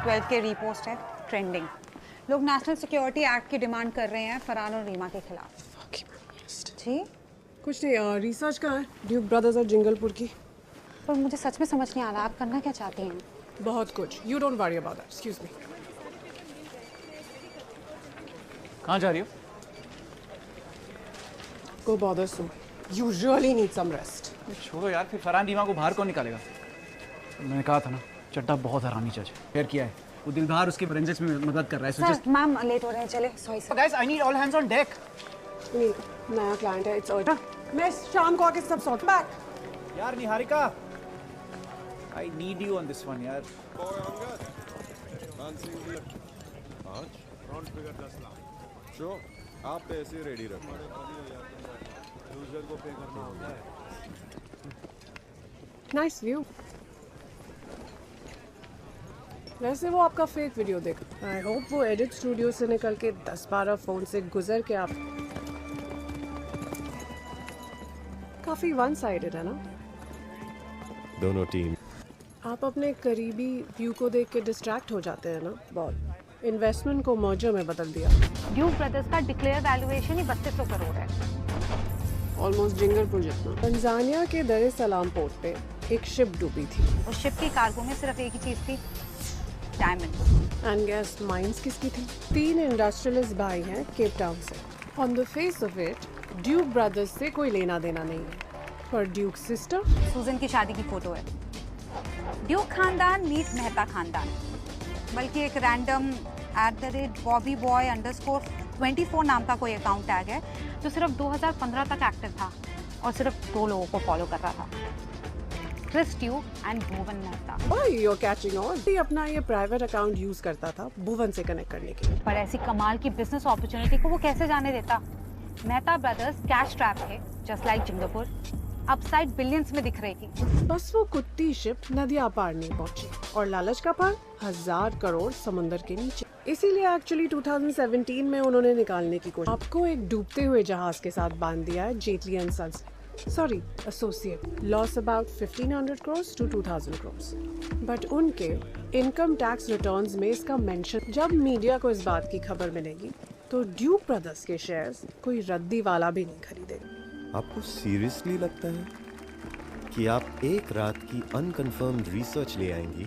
12 के रीपोस्ट है, ट्रेंडिंग। लोग नेशनल सिक्योरिटी एक्ट की डिमांड कर रहे हैं फरहान और रीमा के खिलाफ। जी कुछ नहीं, रिसर्च कहाँ है? ड्यूक ब्रदर्स और जिंगलपुर की। पर मुझे सच में समझ नहीं आ रहा आप करना क्या चाहती हैं। बहुत कुछ। You don't worry about that. Excuse me. कहाँ जा रही हो? Go bother Sue. You really need some rest. छोड़ो यार, फिर फरहान रीमा को बाहर कौन निकालेगा? मैंने कहा था ना, चड्डा बहुत हरामी जज है। फिर किया है, वो दिलदार उसके फोरेंसिक्स में मदद कर रहा है। सर, मैम लेट हो रहे हैं, चले। Sorry sir. Guys, I need all hands on deck. नया क्लाइंट है, इट्स अर्जेंट। मैं शाम को आके सब सॉर्ट बैक। यार Niharika, I need you on this one यार। शो आप पैसे रेडी रखो, यूजर को पे करना होता है। Nice view. वैसे वो आपका फेक वीडियो देख। आई होप वो एडिट स्टूडियो से निकल के 10-12 फोन से गुजर के आप काफी वन साइडेड है ना? दोनों टीम। आप अपने करीबी व्यू को देख के डिस्ट्रैक्ट हो जाते हैं ना बहुत। इन्वेस्टमेंट को मर्जर में बदल दिया। ड्यूक ब्रदर्स का डिक्लेयर वैल्यूएशन ही 3200 करोड़ है। ऑलमोस्ट जिंगलपुर जितना। तंजानिया के दर ए सलाम पोर्ट पे एक शिप डूबी थी। और शिप की कार्गो में सिर्फ एक ही चीज थी, डायमंड। एंड गैस माइंस किसकी थी? 3 इंडस्ट्रियलिस्ट भाई हैं केप टाउन से। On the face of it Duke brothers से कोई लेना देना नहीं है, पर ड्यूक सिस्टर सूजन की शादी की फोटो है। ड्यूक खानदान मीट मेहता खानदान, बल्कि एक रैंडम @bobbyboy_24 नाम का कोई अकाउंट टैग है जो सिर्फ 2015 तक एक्टिव था और सिर्फ 2 लोगों को फॉलो कर रहा था, Chris Duke and Bhuvan Mehta. Oh, you are catching on. ये अपना ये प्राइवेट अकाउंट यूज करता था भुवन से कनेक्ट करने के लिए। पर ऐसी कमाल की बिजनेस अपॉर्चुनिटी को वो कैसे जाने देता? मेहता ब्रदर्स कैश ट्रैप थे, जस्ट लाइक जिंगलपुर। अपसाइड बिलियंस में दिख रही थी। बस वो कुत्ती शिप नदियां पार नहीं पहुंची और लालच का पार 1000 करोड़ समुंदर के नीचे। इसीलिए एक्चुअली 2017 में उन्होंने निकालने की कोशिश। आपको एक डूबते हुए जहाज के साथ बांध दिया है Jaitley and sons. Sorry, associate. Loss about 1500 crore to 2000 crore. But उनके इनकम टैक्स रिटर्न्स में इसका मेंशन। जब मीडिया को इस बात की खबर मिलेगी तो ड्यूक ब्रदर्स के शेयर्स कोई रद्दी वाला भी नहीं खरीदेगा। आपको सीरियसली लगता है कि आप एक रात की अनकन्फर्म्ड रिसर्च ले आएंगी?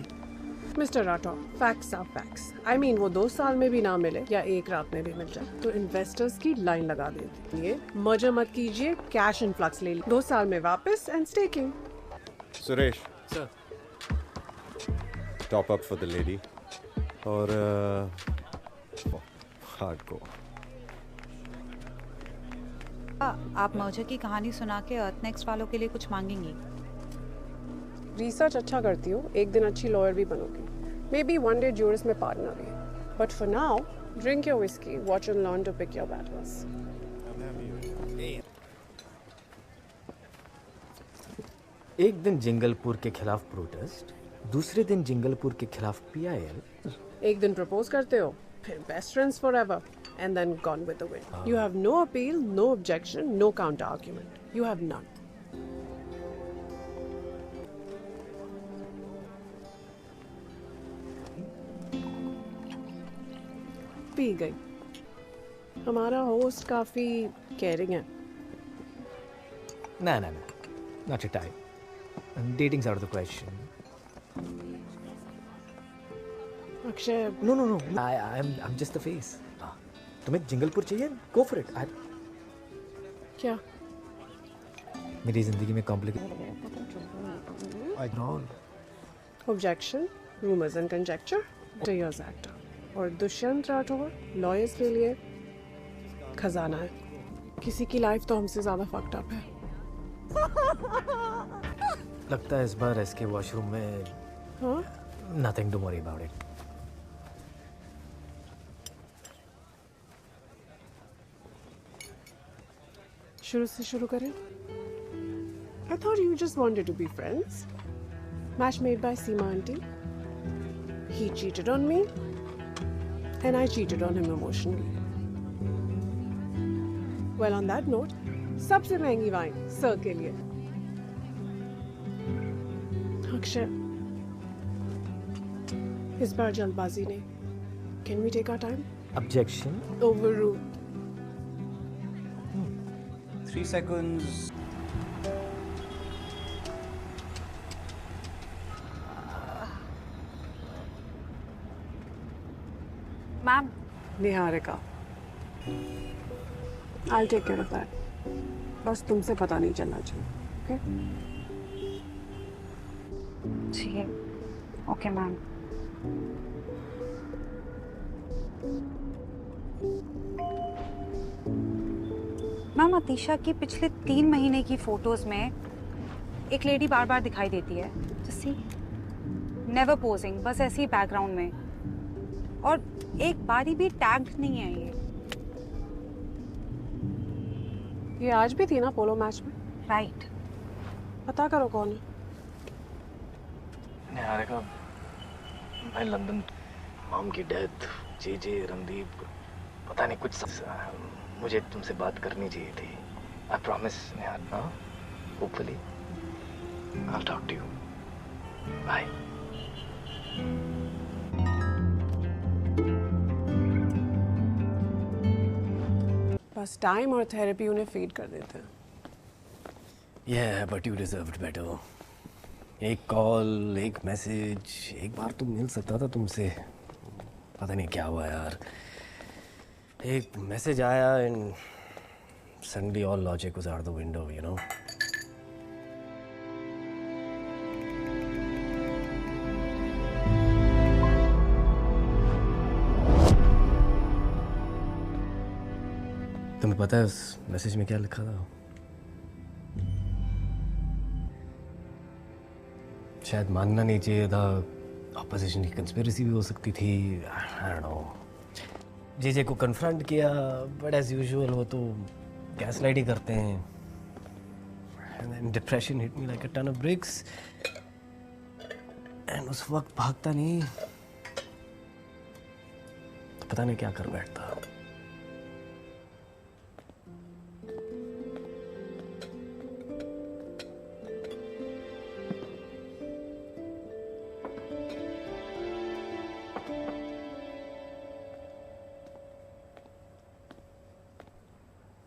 Mister Rathore, facts are facts. I mean वो 2 साल में भी ना मिले या एक रात में भी मिल जाए तो इन्वेस्टर्स की लाइन लगा देती। मर्जर मत कीजिए, कैश इनफ्लक्स ले 2 साल में वापस and staking. Suresh sir, top up for the lady और हार्डकोर। आप मर्जर की कहानी सुना के अर्थ नेक्स्ट वालों के लिए कुछ मांगेंगी? रिसर्च अच्छा करती हो, एक दिन अच्छी लॉयर भी बनोगी। May be one day Juris में पार्टनर भी। But for now drink your whiskey, watch and learn to pick your battles. एक दिन जिंगलपुर के खिलाफ प्रोटेस्ट, दूसरे दिन जिंगलपुर के खिलाफ PIL। एक दिन प्रपोज करते हो, फिर best friends forever and then gone with the wind. You have no appeal, no objection, no counter argument. You have none. P गई। हमारा होस्ट काफी केयरिंग है। No, not your type. Dating's out of the question. Akshay, No. I'm just the face. तुम्हें जिंगलपुर चाहिए? Go for it. क्या? मेरी जिंदगी में complicate. Objection, rumors and conjecture, Dear's actor. और दुष्यंत राठौर लॉयर्स के लिए खजाना है। किसी की लाइफ तो हमसे ज्यादा फक्ड अप है। लगता है इस बार इसके वॉशरूम में। हाँ? Nothing to worry about it. शुरू से शुरू करें? I thought you just wanted to be friends. Match made by Seema auntie. He cheated on me, and I cheated on him emotionally. Well, on that note, सबसे महंगी wine sir के लिए। अक्षय, इस बार जल्दबाजी नहीं. Can we take our time? Objection. Overruled. 3 seconds. Ma'am Niharika. I'll take care of that. बस तुमसे पता नहीं चलना चाहिए. Okay? ठीक है. Okay ma'am. मैम अतीशा की पिछले 3 महीने की फोटोज में एक लेडी बार बार दिखाई देती है. सी नेवर पोजिंग, बस ऐसे ही बैकग्राउंड में, और एक बारी भी टैग्ड नहीं है ये. ये आज भी थी ना पोलो मैच में. राइट. पता करो कौन है. निहारिका, मैं लंदन, मॉम की डेथ, जे रणदीप, पता नहीं कुछ मुझे तुमसे बात करनी चाहिए थी. I promise Niharika, hopefully I will talk to you. Bye. बस टाइम और थेरेपी उन्हें फीड कर देते हैं. Yeah, but you deserved better. एक कॉल, एक मैसेज, एक बार तो मिल सकता था तुमसे. पता नहीं क्या हुआ यार. एक मैसेज आया and suddenly all logic was out the window, you know. तुम्हें पता है उस मैसेज में क्या लिखा था? शायद मानना नहीं चाहिए था. ऑपोजिशन की कंस्पिरेसी भी हो सकती थी. I don't know. जे को कन्फ्रंट किया, बट एज यूजुअल वो तो गैसलाइट ही करते हैं. And then depression hit me like a ton of bricks. एंड उस वक्त भागता नहीं तो पता नहीं क्या कर बैठता.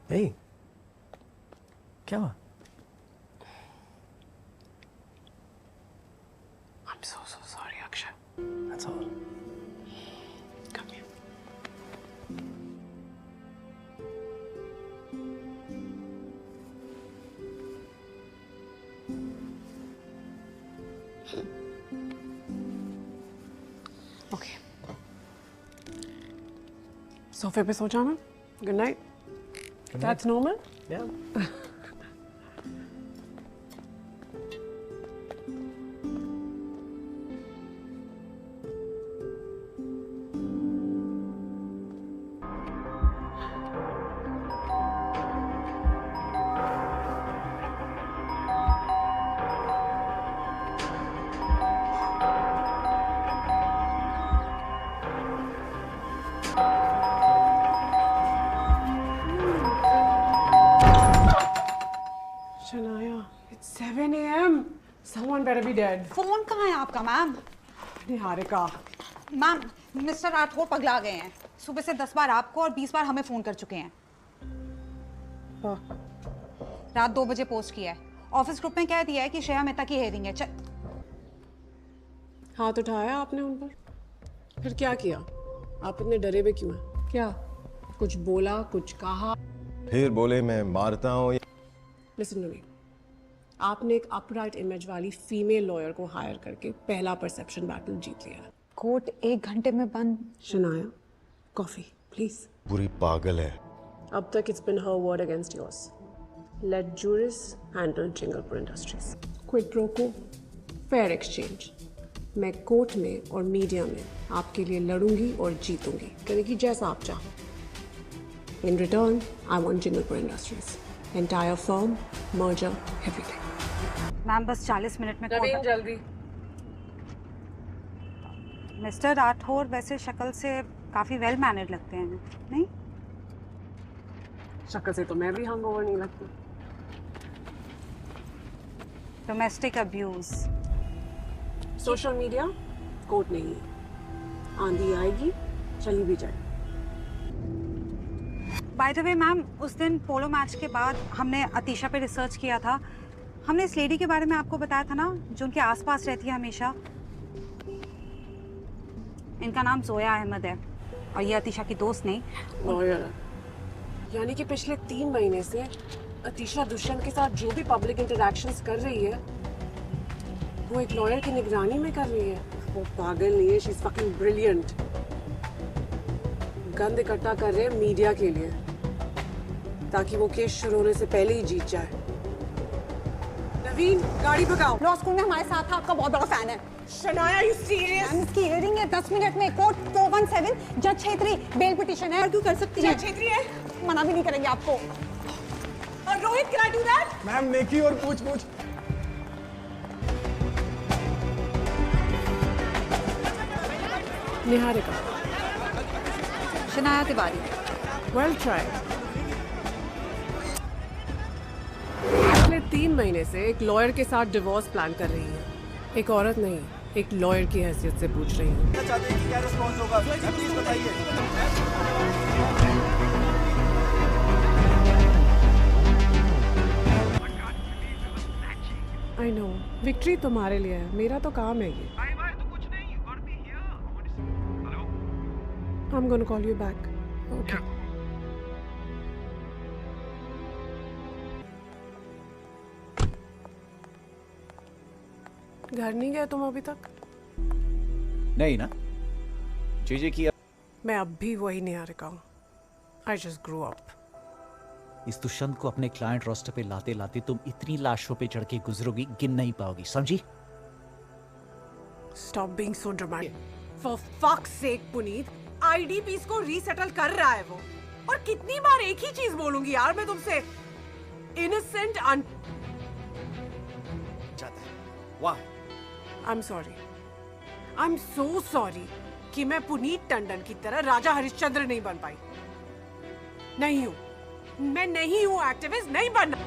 Hey, क्या हुआ? I'm so sorry, Akshay. That's all. Come here. Okay. सोफे पे सो जाना. Good night. That's normal? Yeah. Shania, it's 7 a.m. Someone better be dead. Phone कहाँ है आपका ma'am? Niharika. Ma'am mister Rathore पगला गए हैं. सुबह से 10 बार आपको और 20 बार हमें फोन कर चुके हैं. हाँ. रात 2 बजे पोस्ट किया है. ऑफिस ग्रुप में कह दिया है कि श्रेया मेहता की हेयरिंग है. हाथ उठाया आपने उन पर? फिर क्या किया? आप इतने डरे हुए क्यों हैं? क्या कुछ बोला, कुछ कहा? फिर बोले मैं मारता हूँ. Listen to me. आपने एक अपराइट इमेज वाली फीमेल लॉयर को हायर करके पहला परसेप्शन बैटल जीत लिया. कोर्ट 1 घंटे में बंद. Shanaya, coffee please. पूरी पागल है. अब तक it's been her word against yours. Let Juris handle Jinglepur Industries. Quid pro quo, fair exchange. मैं कोर्ट में और मीडिया में आपके लिए लड़ूंगी और जीतूंगी. करेगी जैसा आप चाहो. In return I want Jinglepur Industries, entire firm, merger, everything. Ma'am बस 40 मिनट में कोर्ट. जल्दी. मिस्टर राठौर वैसे शक्ल से काफी वेल मैनर्ड लगते हैं, नहीं? शक्ल से तो मैं भी हंगओवर नहीं लगती. Domestic abuse. Social media court नहीं है. आंधी आएगी, चली भी जाए। बाय द वे मैम, उस दिन पोलो मैच के बाद हमने अतीशा पे रिसर्च किया था। हमने इस लेडी के बारे में आपको बताया था ना, जो उनके आसपास रहती है हमेशा। इनका नाम जोया अहमद है और ये अतीशा की दोस्त नहीं। लॉयर, यानी कि पिछले 3 महीने से अतीशा दुष्यंत के साथ जो भी पब्लिक इंटरैक्शंस कर रही है वो एक लॉयर की निगरानी में कर रही है। वो पागल नहीं है, शी इज फकिंग ब्रिलियंट। गंद इकट्ठा कर रहे हैं मीडिया के लिए ताकि वो केस शुरू होने से पहले ही जीत जाए। नवीन, गाड़ी भगाओ। लॉ स्कूल में हमारे साथ था, आपका बहुत बड़ा फैन है। Shanaya, you serious? मैम, इसकी हियरिंग है 10 मिनट में। कोर्ट 417 जज छेत्री बेल पिटीशन है। क्यों कर सकती है? जज छेत्री है, मना भी नहीं करेंगे आपको। और Rohit, can I do that? Ma'am नेकी और पूछ पूछ। निहारिका, शनाया तिवारी। Well tried. पिछले 3 महीने से एक लॉयर के साथ डिवोर्स प्लान कर रही है। एक औरत नहीं, एक लॉयर की हैसियत से पूछ रही हूँ। चाहते हैं कि क्या रिस्पॉन्स होगा, प्लीज बताइए। आई नो, विक्ट्री तुम्हारे लिए है, मेरा तो काम है ये। I'm gonna call you back. Okay. घर नहीं गए तुम अभी तक? नहीं ना, चीजें की। मैं अब भी वही निहारिका हूँ। I just grew up. इस दुष्यंत को अपने क्लाइंट रोस्टर पे लाते लाते तुम इतनी लाशों पे चढ़ के गुजरोगी, गिन नहीं पाओगी, समझी? Stop being so dramatic. For fuck's sake, Puneet, IDPs को रीसेटल कर रहा है वो। और कितनी बार एक ही चीज बोलूंगी यार मैं तुमसे। Innocent वाह। I'm sorry. I'm so sorry कि मैं पुनीत टंडन की तरह राजा हरिश्चंद्र नहीं बन पाई। नहीं हूँ, मैं नहीं हूँ एक्टिविस्ट, नहीं बनना।